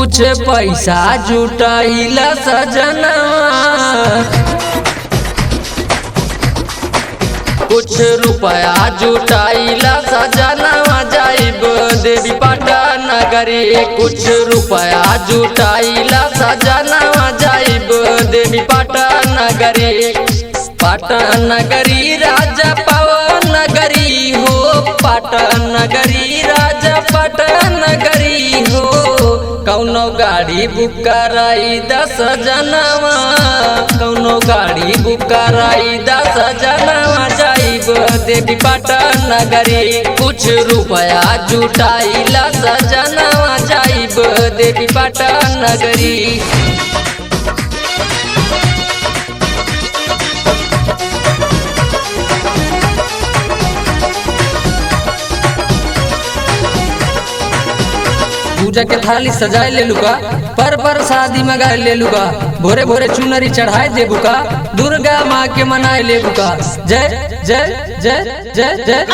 कुछ पैसा जुटाइला सजनवा, कुछ रुपया जुटाइला सजनवा जाइब देवी पाटन नगरी। कुछ रुपया जुटाइला सजनवा जाइब देवी पाटन नगरी। पाटन नगरी राजा पवन नगरी हो, पाटन नगरी राजा पाटन नगरी हो। कौनो गाड़ी बुक कराई 10 जनवा, कौनो गाड़ी बुक कराई 10 जनवा जाइब देवी पाटन नगरी। कुछ रुपया जुटाइला सजनवा जाइब देवी पाटन नगरी। पूजा के थाली सजाए ले लुका, पर शादी मंगाए ले लुका, भोरे भोरे चुनरी चढ़ाए दे बुका, दुर्गा माँ के मनाए ले बुका। जय जय जय जय जय।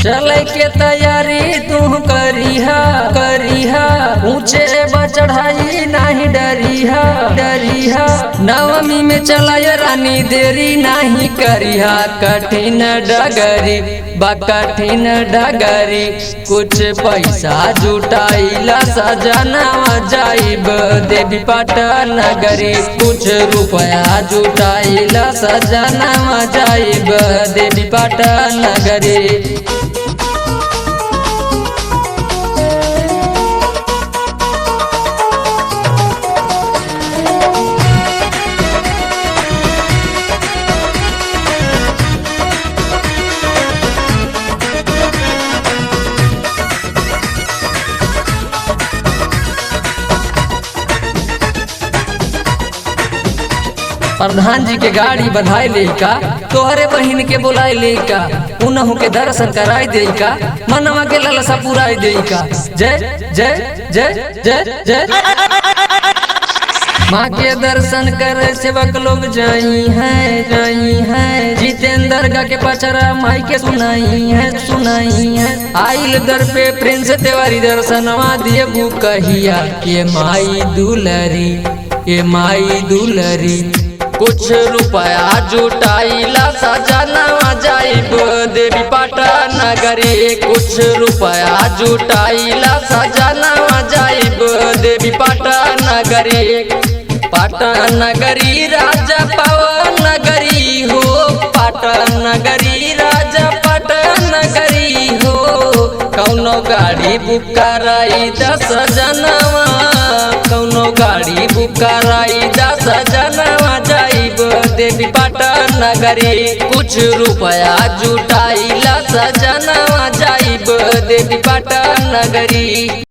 चले के तैयारी तू करिहा करिहा, ऊंचे चढ़ाई नहीं डरिहा डरिहा। नवमी में चलाय रानी देरी नहीं करिहा, कठिन डगरी बा कठिन डगरी। कुछ पैसा जुटाइला सजनवा जाइब देवी पाटन नगरी। कुछ रुपया जुटाइला सजनवा जाइब देवी पाटन नगरी। प्रधान जी के गाड़ी बधाई ले का, तोहरे बहन के बुलाए ले का, उनहु के दर्शन कराई दे का, मनवा के ललसा पुराई दे का। जय जय जय जय जय। माँ के दर्शन करे सेवक लोग जाई है, जितेंद्र गा के पचरा माई के सुनाई है। आइल दर पे प्रिंस तिवारी दर्शनवा दिए कहिया के माई दुलरी, के माई दुलरी। कुछ रुपया जुटाइला सजनवा जाइब देवी पाटन नगरी। कुछ रुपया जुटाइला सजनवा जाइब देवी पाटन नगरी। पाटन नगरी राजा पवन नगरी हो, पाटन नगरी राजा पाटन नगरी हो। कौनो गाड़ी बुक कराई 10 जनवा, कौनो गाड़ी बुक कराई 10 जनवा जाइब देवी पाटन नगरी। कुछ रुपया जुटाइला सजनवा जाइब देवी पाटन नगरी।